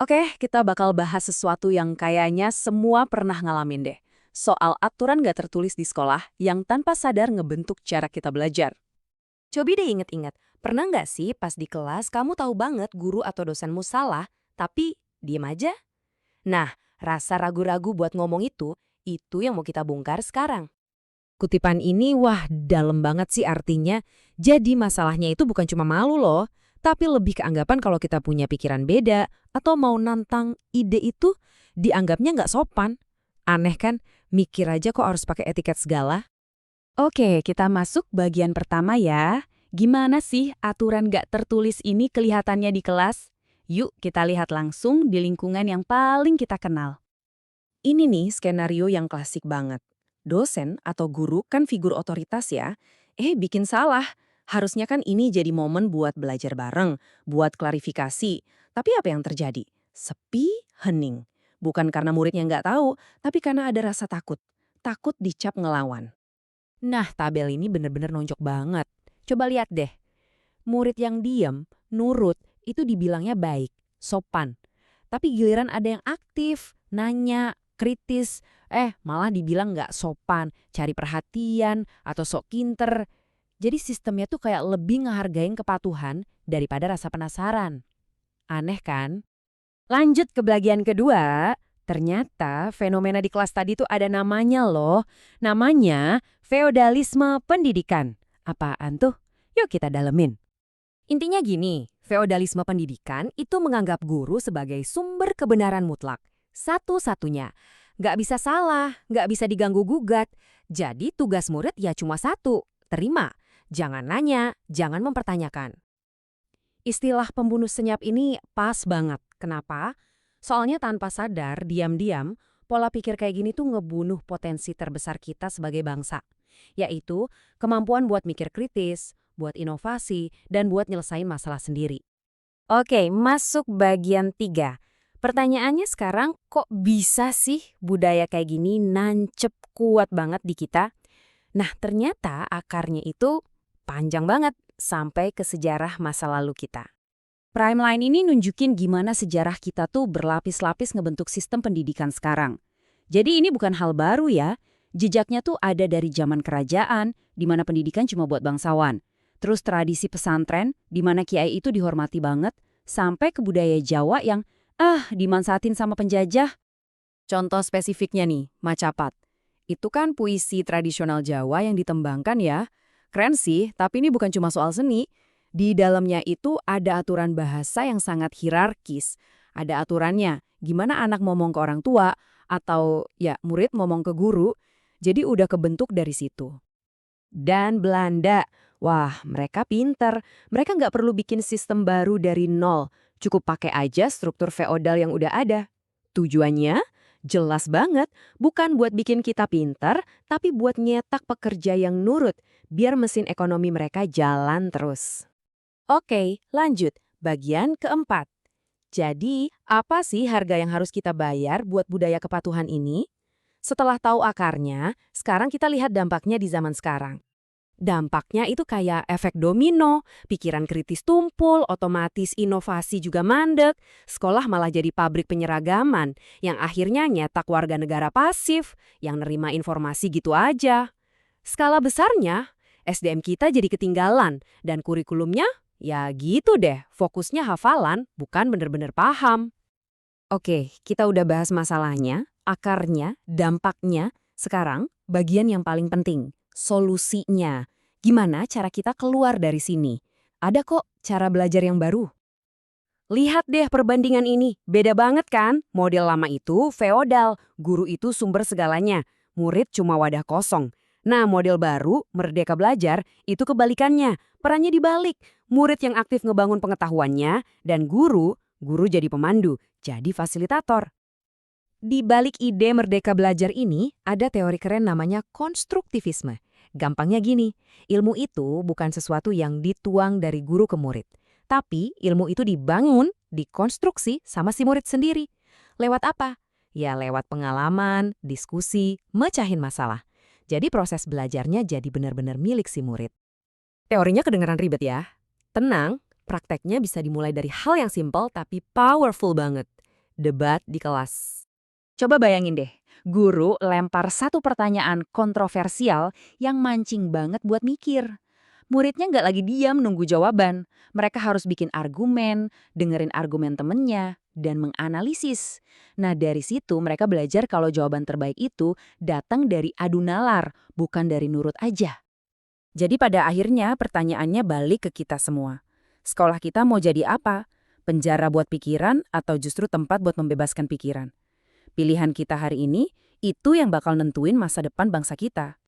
Oke, kita bakal bahas sesuatu yang kayaknya semua pernah ngalamin deh. Soal aturan gak tertulis di sekolah yang tanpa sadar ngebentuk cara kita belajar. Coba deh inget-inget, pernah nggak sih pas di kelas kamu tahu banget guru atau dosenmu salah, tapi diem aja? Nah, rasa ragu-ragu buat ngomong itu yang mau kita bongkar sekarang. Kutipan ini wah dalam banget sih artinya. Jadi masalahnya itu bukan cuma malu loh, tapi lebih ke anggapan kalau kita punya pikiran beda atau mau nantang ide itu dianggapnya nggak sopan. Aneh kan? Mikir aja kok harus pakai etiket segala. Oke, kita masuk bagian pertama ya. Gimana sih aturan gak tertulis ini kelihatannya di kelas? Yuk kita lihat langsung di lingkungan yang paling kita kenal. Ini nih skenario yang klasik banget. Dosen atau guru kan figur otoritas ya. Bikin salah. Harusnya kan ini jadi momen buat belajar bareng, buat klarifikasi. Tapi apa yang terjadi? Sepi, hening. Bukan karena muridnya nggak tahu, tapi karena ada rasa takut. Takut dicap ngelawan. Nah, tabel ini bener-bener nonjok banget. Coba lihat deh, murid yang diem, nurut, itu dibilangnya baik, sopan. Tapi giliran ada yang aktif, nanya, kritis, malah dibilang nggak sopan, cari perhatian, atau sok kinter. Jadi sistemnya tuh kayak lebih ngehargain kepatuhan daripada rasa penasaran. Aneh kan? Lanjut ke bagian kedua, ternyata fenomena di kelas tadi tuh ada namanya loh. Namanya feodalisme pendidikan. Apaan tuh? Yuk kita dalemin. Intinya gini, feodalisme pendidikan itu menganggap guru sebagai sumber kebenaran mutlak. Satu-satunya. Nggak bisa salah, nggak bisa diganggu-gugat. Jadi tugas murid ya cuma satu, terima. Jangan nanya, jangan mempertanyakan. Istilah pembunuh senyap ini pas banget. Kenapa? Soalnya tanpa sadar, diam-diam, pola pikir kayak gini tuh ngebunuh potensi terbesar kita sebagai bangsa. Yaitu kemampuan buat mikir kritis, buat inovasi, dan buat nyelesain masalah sendiri. Oke, masuk bagian 3. Pertanyaannya sekarang, kok bisa sih budaya kayak gini nancep kuat banget di kita? Nah, ternyata akarnya itu panjang banget sampai ke sejarah masa lalu kita. Primeline ini nunjukin gimana sejarah kita tuh berlapis-lapis ngebentuk sistem pendidikan sekarang. Jadi ini bukan hal baru ya. Jejaknya tuh ada dari zaman kerajaan, di mana pendidikan cuma buat bangsawan. Terus tradisi pesantren, di mana kiai itu dihormati banget, sampai ke budaya Jawa yang, dimanfaatin sama penjajah. Contoh spesifiknya nih, Macapat. Itu kan puisi tradisional Jawa yang ditembangkan ya. Keren sih, tapi ini bukan cuma soal seni. Di dalamnya itu ada aturan bahasa yang sangat hierarkis. Ada aturannya, gimana anak ngomong ke orang tua, atau ya murid ngomong ke guru. Jadi udah kebentuk dari situ. Dan Belanda, wah mereka pinter. Mereka nggak perlu bikin sistem baru dari nol. Cukup pakai aja struktur feodal yang udah ada. Tujuannya jelas banget, bukan buat bikin kita pinter, tapi buat nyetak pekerja yang nurut, biar mesin ekonomi mereka jalan terus. Oke, lanjut. Bagian keempat. Jadi, apa sih harga yang harus kita bayar buat budaya kepatuhan ini? Setelah tahu akarnya, sekarang kita lihat dampaknya di zaman sekarang. Dampaknya itu kayak efek domino, pikiran kritis tumpul, otomatis inovasi juga mandek, sekolah malah jadi pabrik penyeragaman, yang akhirnya nyetak warga negara pasif, yang nerima informasi gitu aja. Skala besarnya, SDM kita jadi ketinggalan, dan kurikulumnya ya gitu deh, fokusnya hafalan, bukan bener-bener paham. Oke, kita udah bahas masalahnya, akarnya, dampaknya. Sekarang, bagian yang paling penting, solusinya. Gimana cara kita keluar dari sini? Ada kok cara belajar yang baru. Lihat deh perbandingan ini, beda banget kan? Model lama itu feodal, guru itu sumber segalanya, murid cuma wadah kosong. Nah, model baru, Merdeka Belajar, itu kebalikannya. Perannya dibalik, murid yang aktif ngebangun pengetahuannya, dan guru jadi pemandu, jadi fasilitator. Di balik ide Merdeka Belajar ini, ada teori keren namanya konstruktivisme. Gampangnya gini, ilmu itu bukan sesuatu yang dituang dari guru ke murid. Tapi ilmu itu dibangun, dikonstruksi sama si murid sendiri. Lewat apa? Ya lewat pengalaman, diskusi, mecahin masalah. Jadi proses belajarnya jadi benar-benar milik si murid. Teorinya kedengaran ribet ya. Tenang, prakteknya bisa dimulai dari hal yang simpel tapi powerful banget. debat di kelas. Coba bayangin deh, guru lempar satu pertanyaan kontroversial yang mancing banget buat mikir. Muridnya nggak lagi diam nunggu jawaban. Mereka harus bikin argumen, dengerin argumen temennya, dan menganalisis. Nah dari situ mereka belajar kalau jawaban terbaik itu datang dari adu nalar, bukan dari nurut aja. Jadi pada akhirnya pertanyaannya balik ke kita semua. Sekolah kita mau jadi apa? Penjara buat pikiran atau justru tempat buat membebaskan pikiran? Pilihan kita hari ini, itu yang bakal nentuin masa depan bangsa kita.